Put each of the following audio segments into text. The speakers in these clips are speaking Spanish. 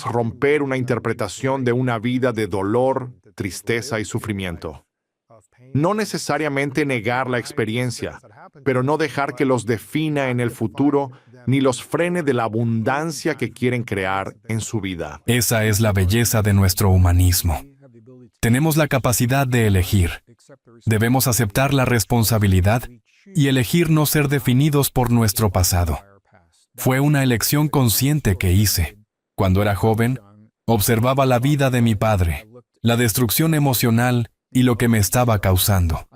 es romper una interpretación de una vida de dolor, tristeza y sufrimiento. No necesariamente negar la experiencia, pero no dejar que los defina en el futuro ni los frene de la abundancia que quieren crear en su vida. Esa es la belleza de nuestro humanismo. Tenemos la capacidad de elegir. Debemos aceptar la responsabilidad y elegir no ser definidos por nuestro pasado. Fue una elección consciente que hice. Cuando era joven, observaba la vida de mi padre, la destrucción emocional y lo que me estaba causando.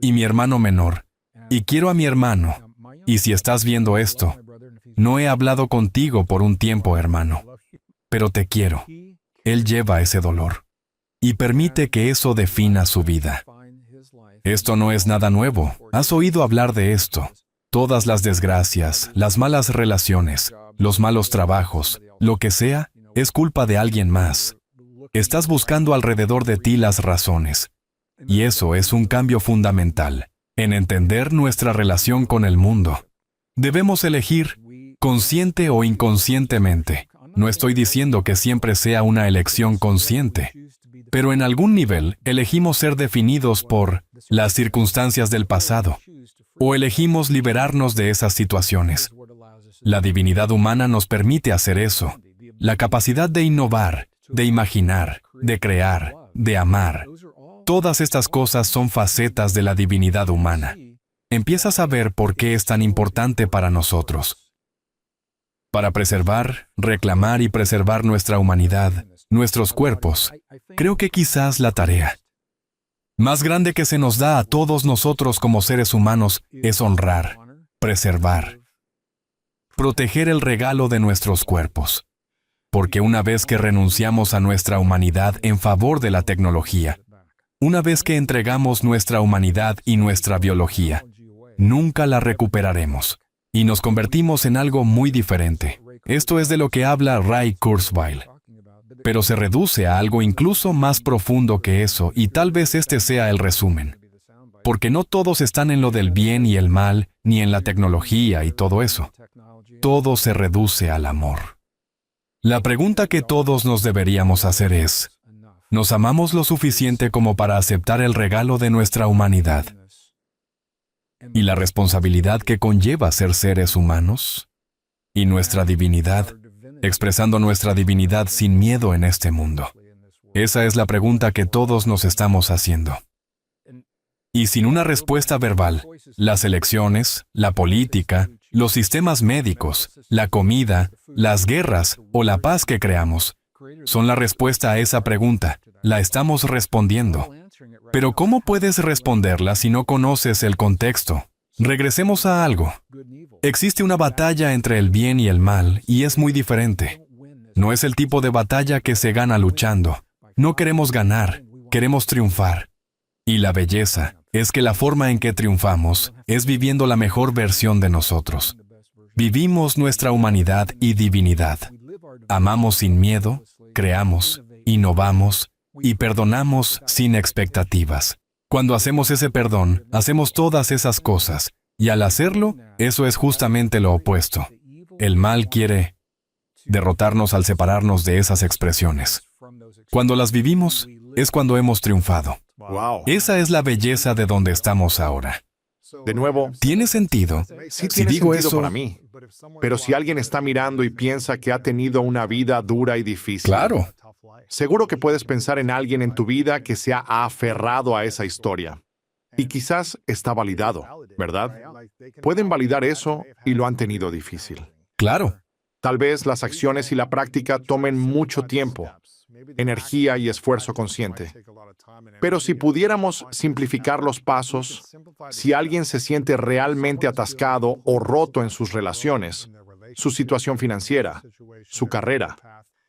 Y mi hermano menor. Y quiero a mi hermano. Y si estás viendo esto, no he hablado contigo por un tiempo, hermano. Pero te quiero. Él lleva ese dolor. Y permite que eso defina su vida. Esto no es nada nuevo. Has oído hablar de esto. Todas las desgracias, las malas relaciones, los malos trabajos, lo que sea, es culpa de alguien más. Estás buscando alrededor de ti las razones. Y eso es un cambio fundamental en entender nuestra relación con el mundo. Debemos elegir, consciente o inconscientemente. No estoy diciendo que siempre sea una elección consciente, pero en algún nivel elegimos ser definidos por las circunstancias del pasado, o elegimos liberarnos de esas situaciones. La divinidad humana nos permite hacer eso. La capacidad de innovar, de imaginar, de crear, de amar. Todas estas cosas son facetas de la divinidad humana. Empiezas a ver por qué es tan importante para nosotros. Para preservar, reclamar y preservar nuestra humanidad, nuestros cuerpos, creo que quizás la tarea más grande que se nos da a todos nosotros como seres humanos es honrar, preservar, proteger el regalo de nuestros cuerpos. Porque una vez que renunciamos a nuestra humanidad en favor de la tecnología, una vez que entregamos nuestra humanidad y nuestra biología, nunca la recuperaremos. Y nos convertimos en algo muy diferente. Esto es de lo que habla Ray Kurzweil. Pero se reduce a algo incluso más profundo que eso, y tal vez este sea el resumen. Porque no todos están en lo del bien y el mal, ni en la tecnología y todo eso. Todo se reduce al amor. La pregunta que todos nos deberíamos hacer es, ¿nos amamos lo suficiente como para aceptar el regalo de nuestra humanidad y la responsabilidad que conlleva ser seres humanos? Y nuestra divinidad, expresando nuestra divinidad sin miedo en este mundo. Esa es la pregunta que todos nos estamos haciendo. Y sin una respuesta verbal, las elecciones, la política, los sistemas médicos, la comida, las guerras o la paz que creamos, son la respuesta a esa pregunta. La estamos respondiendo. Pero ¿cómo puedes responderla si no conoces el contexto? Regresemos a algo. Existe una batalla entre el bien y el mal, y es muy diferente. No es el tipo de batalla que se gana luchando. No queremos ganar, queremos triunfar. Y la belleza es que la forma en que triunfamos es viviendo la mejor versión de nosotros. Vivimos nuestra humanidad y divinidad. Amamos sin miedo, creamos, innovamos y perdonamos sin expectativas. Cuando hacemos ese perdón, hacemos todas esas cosas, y al hacerlo, eso es justamente lo opuesto. El mal quiere derrotarnos al separarnos de esas expresiones. Cuando las vivimos, es cuando hemos triunfado. Wow. Esa es la belleza de donde estamos ahora. De nuevo, ¿Tiene sentido? sí Si tiene digo sentido eso, para mí. Pero si alguien está mirando y piensa que ha tenido una vida dura y difícil, claro. seguro que puedes pensar en alguien en tu vida que se ha aferrado a esa historia. Y quizás está validado, ¿verdad? Pueden validar eso y lo han tenido difícil. Claro. Tal vez las acciones y la práctica tomen mucho tiempo, energía y esfuerzo consciente. Pero si pudiéramos simplificar los pasos, si alguien se siente realmente atascado o roto en sus relaciones, su situación financiera, su carrera,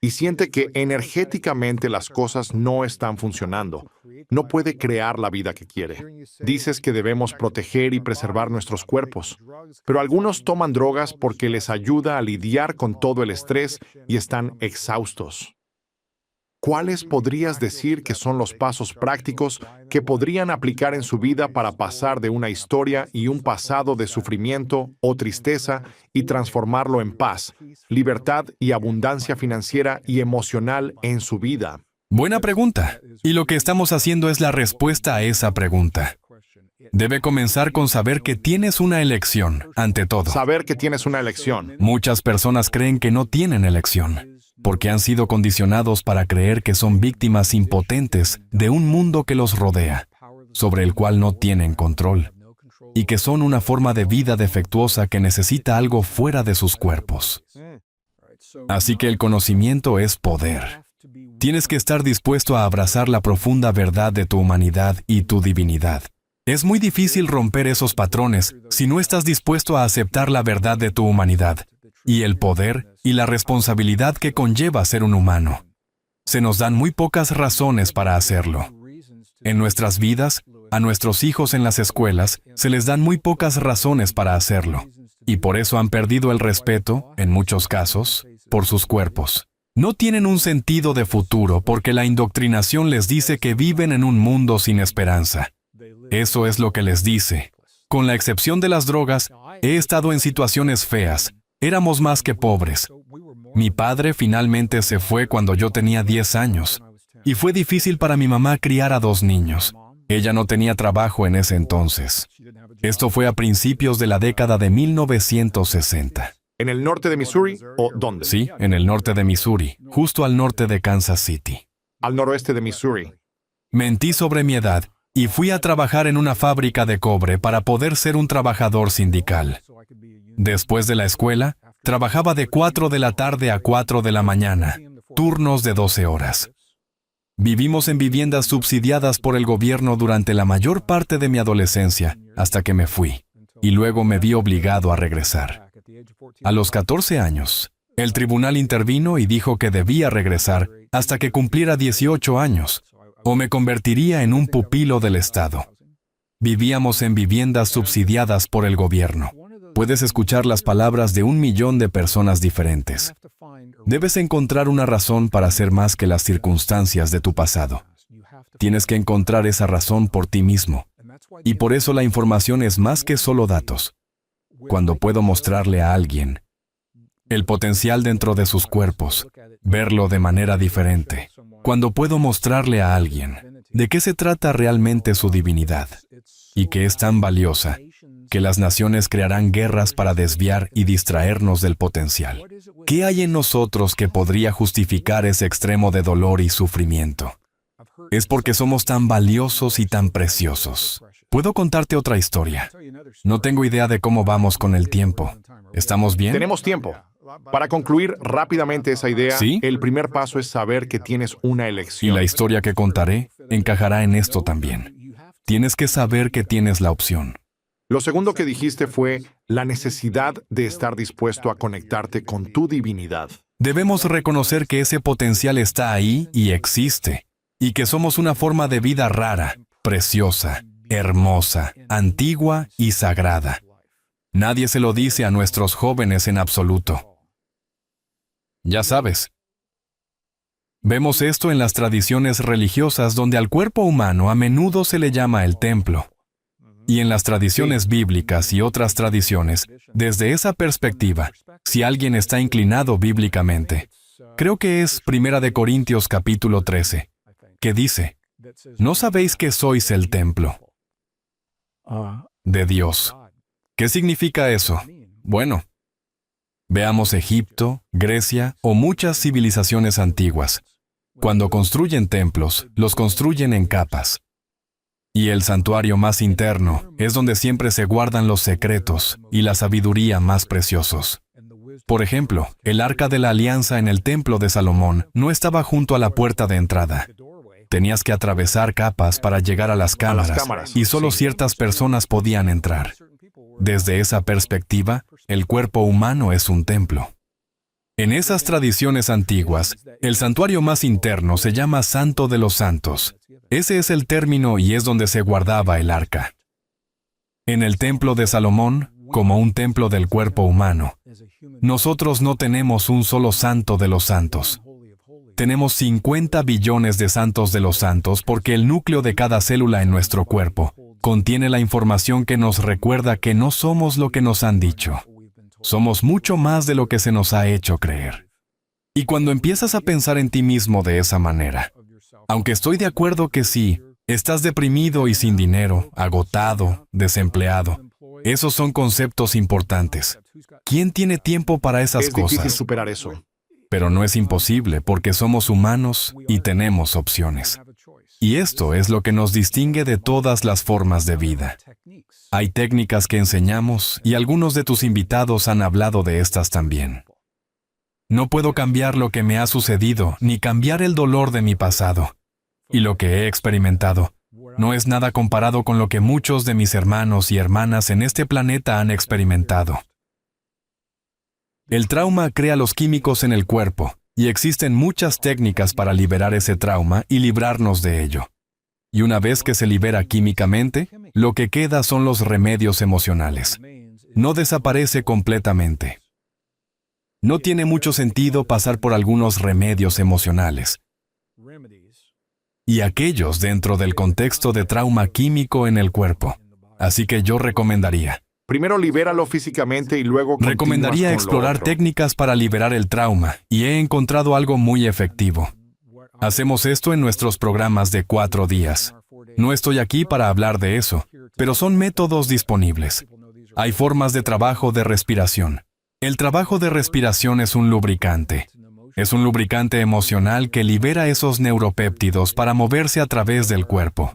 y siente que energéticamente las cosas no están funcionando, no puede crear la vida que quiere. Dices que debemos proteger y preservar nuestros cuerpos, pero algunos toman drogas porque les ayuda a lidiar con todo el estrés y están exhaustos. ¿cuáles podrías decir que son los pasos prácticos que podrían aplicar en su vida para pasar de una historia y un pasado de sufrimiento o tristeza y transformarlo en paz, libertad y abundancia financiera y emocional en su vida? Buena pregunta. Y lo que estamos haciendo es la respuesta a esa pregunta. Debe comenzar con saber que tienes una elección, ante todo. Saber que tienes una elección. Muchas personas creen que no tienen elección, porque han sido condicionados para creer que son víctimas impotentes de un mundo que los rodea, sobre el cual no tienen control, y que son una forma de vida defectuosa que necesita algo fuera de sus cuerpos. Así que el conocimiento es poder. Tienes que estar dispuesto a abrazar la profunda verdad de tu humanidad y tu divinidad. Es muy difícil romper esos patrones si no estás dispuesto a aceptar la verdad de tu humanidad y el poder y la responsabilidad que conlleva ser un humano. Se nos dan muy pocas razones para hacerlo. En nuestras vidas, a nuestros hijos en las escuelas, se les dan muy pocas razones para hacerlo, y por eso han perdido el respeto, en muchos casos, por sus cuerpos. No tienen un sentido de futuro porque la indoctrinación les dice que viven en un mundo sin esperanza. Eso es lo que les dice. Con la excepción de las drogas, he estado en situaciones feas. Éramos más que pobres. Mi padre finalmente se fue cuando yo tenía 10 años. Y fue difícil para mi mamá criar a 2 niños. Ella no tenía trabajo en ese entonces. Esto fue a principios de la década de 1960. ¿En el norte de Missouri o dónde? Sí, en el norte de Missouri, justo al norte de Kansas City. Al noroeste de Missouri. Mentí sobre mi edad y fui a trabajar en una fábrica de cobre para poder ser un trabajador sindical. Después de la escuela, trabajaba de 4 de la tarde a 4 de la mañana, turnos de 12 horas. Vivimos en viviendas subsidiadas por el gobierno durante la mayor parte de mi adolescencia, hasta que me fui, y luego me vi obligado a regresar. A los 14 años, el tribunal intervino y dijo que debía regresar hasta que cumpliera 18 años, o me convertiría en un pupilo del Estado. Vivíamos en viviendas subsidiadas por el gobierno. Puedes escuchar las palabras de 1 millón de personas diferentes. Debes encontrar una razón para hacer más que las circunstancias de tu pasado. Tienes que encontrar esa razón por ti mismo. Y por eso la información es más que solo datos. Cuando puedo mostrarle a alguien el potencial dentro de sus cuerpos, verlo de manera diferente. Cuando puedo mostrarle a alguien de qué se trata realmente su divinidad y que es tan valiosa que las naciones crearán guerras para desviar y distraernos del potencial. ¿Qué hay en nosotros que podría justificar ese extremo de dolor y sufrimiento? Es porque somos tan valiosos y tan preciosos. Puedo contarte otra historia. No tengo idea de cómo vamos con el tiempo. ¿Estamos bien? Tenemos tiempo. Para concluir rápidamente esa idea, ¿Sí? el primer paso es saber que tienes una Y elección. la historia que contaré encajará en esto también. Tienes que saber que tienes la opción. Lo segundo que dijiste fue la necesidad de estar dispuesto a conectarte con tu divinidad. Debemos reconocer que ese potencial está ahí y existe, y que somos una forma de vida rara, preciosa, hermosa, antigua y sagrada. Nadie se lo dice a nuestros jóvenes en absoluto. Ya sabes. Vemos esto en las tradiciones religiosas donde al cuerpo humano a menudo se le llama el templo. Y en las tradiciones bíblicas y otras tradiciones, desde esa perspectiva, si alguien está inclinado bíblicamente, creo que es 1 Corintios capítulo 13, que dice, ¿no sabéis que sois el templo de Dios? ¿Qué significa eso? Bueno, veamos Egipto, Grecia o muchas civilizaciones antiguas. Cuando construyen templos, los construyen en capas. Y el santuario más interno es donde siempre se guardan los secretos y la sabiduría más preciosos. Por ejemplo, el Arca de la Alianza en el Templo de Salomón no estaba junto a la puerta de entrada. Tenías que atravesar capas para llegar a las cámaras, y solo ciertas personas podían entrar. Desde esa perspectiva, el cuerpo humano es un templo. En esas tradiciones antiguas, el santuario más interno se llama Santo de los Santos. Ese es el término y es donde se guardaba el arca. En el templo de Salomón, como un templo del cuerpo humano, nosotros no tenemos un solo santo de los santos. Tenemos 50 billones de santos de los santos porque el núcleo de cada célula en nuestro cuerpo contiene la información que nos recuerda que no somos lo que nos han dicho. Somos mucho más de lo que se nos ha hecho creer. Y cuando empiezas a pensar en ti mismo de esa manera, aunque estoy de acuerdo que sí, estás deprimido y sin dinero, agotado, desempleado, esos son conceptos importantes. ¿Quién tiene tiempo para esas Es difícil cosas? superar eso. Pero no es imposible porque somos humanos y tenemos opciones. Y esto es lo que nos distingue de todas las formas de vida. Hay técnicas que enseñamos y algunos de tus invitados han hablado de estas también. No puedo cambiar lo que me ha sucedido ni cambiar el dolor de mi pasado. Y lo que he experimentado no es nada comparado con lo que muchos de mis hermanos y hermanas en este planeta han experimentado. El trauma crea los químicos en el cuerpo, y existen muchas técnicas para liberar ese trauma y librarnos de ello. Y una vez que se libera químicamente, lo que queda son los remedios emocionales. No desaparece completamente. No tiene mucho sentido pasar por algunos remedios emocionales, y aquellos dentro del contexto de trauma químico en el cuerpo. Así que yo recomendaría Primero libéralo físicamente y luego continúas Recomendaría con lo explorar otro. técnicas para liberar el trauma, y he encontrado algo muy efectivo. Hacemos esto en nuestros programas de 4 días. No estoy aquí para hablar de eso, pero son métodos disponibles. Hay formas de trabajo de respiración. El trabajo de respiración es un lubricante. Es un lubricante emocional que libera esos neuropéptidos para moverse a través del cuerpo.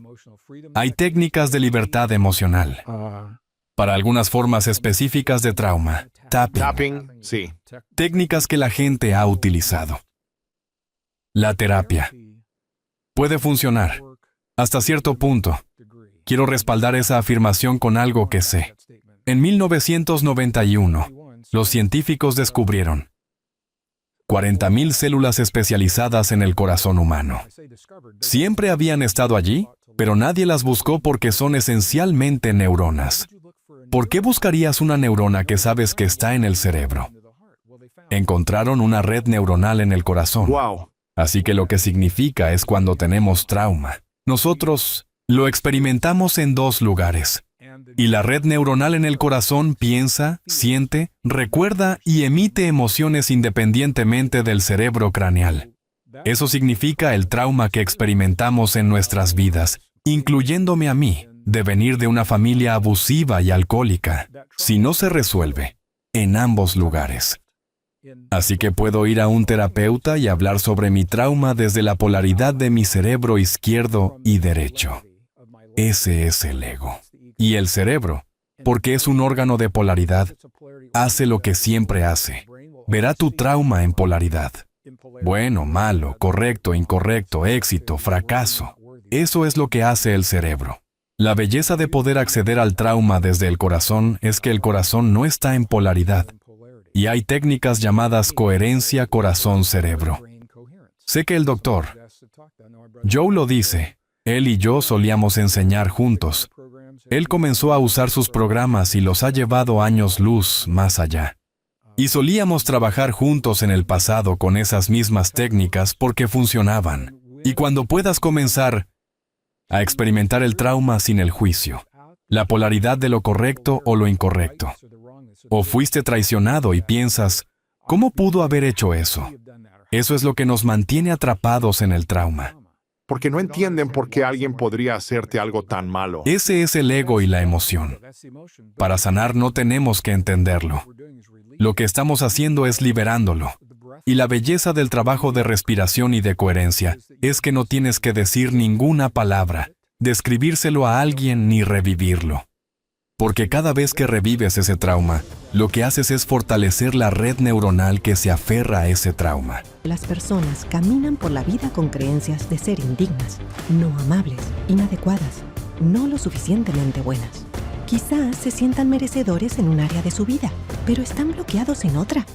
Hay técnicas de libertad emocional. Para algunas formas específicas de trauma, Tapping, sí. técnicas que la gente ha utilizado. La terapia puede funcionar hasta cierto punto. Quiero respaldar esa afirmación con algo que sé. En 1991, los científicos descubrieron 40.000 células especializadas en el corazón humano. Siempre habían estado allí, pero nadie las buscó porque son esencialmente neuronas. ¿Por qué buscarías una neurona que sabes que está en el cerebro? Encontraron una red neuronal en el corazón. Wow. Así que lo que significa es cuando tenemos trauma. Nosotros lo experimentamos en 2 lugares. Y la red neuronal en el corazón piensa, siente, recuerda y emite emociones independientemente del cerebro craneal. Eso significa el trauma que experimentamos en nuestras vidas, incluyéndome a mí, de venir de una familia abusiva y alcohólica, si no se resuelve, en ambos lugares. Así que puedo ir a un terapeuta y hablar sobre mi trauma desde la polaridad de mi cerebro izquierdo y derecho. Ese es el ego. Y el cerebro, porque es un órgano de polaridad, hace lo que siempre hace. Verá tu trauma en polaridad. Bueno, malo, correcto, incorrecto, éxito, fracaso. Eso es lo que hace el cerebro. La belleza de poder acceder al trauma desde el corazón es que el corazón no está en polaridad. Y hay técnicas llamadas coherencia corazón-cerebro. Sé que el doctor Joe lo dice. Él y yo solíamos enseñar juntos. Él comenzó a usar sus programas y los ha llevado años luz más allá. Y solíamos trabajar juntos en el pasado con esas mismas técnicas porque funcionaban. Y cuando puedas comenzar a experimentar el trauma sin el juicio, la polaridad de lo correcto o lo incorrecto. O fuiste traicionado y piensas, ¿cómo pudo haber hecho eso? Eso es lo que nos mantiene atrapados en el trauma. Porque no entienden por qué alguien podría hacerte algo tan malo. Ese es el ego y la emoción. Para sanar no tenemos que entenderlo. Lo que estamos haciendo es liberándolo. Y la belleza del trabajo de respiración y de coherencia es que no tienes que decir ninguna palabra, describírselo a alguien ni revivirlo. Porque cada vez que revives ese trauma, lo que haces es fortalecer la red neuronal que se aferra a ese trauma. Las personas caminan por la vida con creencias de ser indignas, no amables, inadecuadas, no lo suficientemente buenas. Quizás se sientan merecedores en un área de su vida, pero están bloqueados en otra.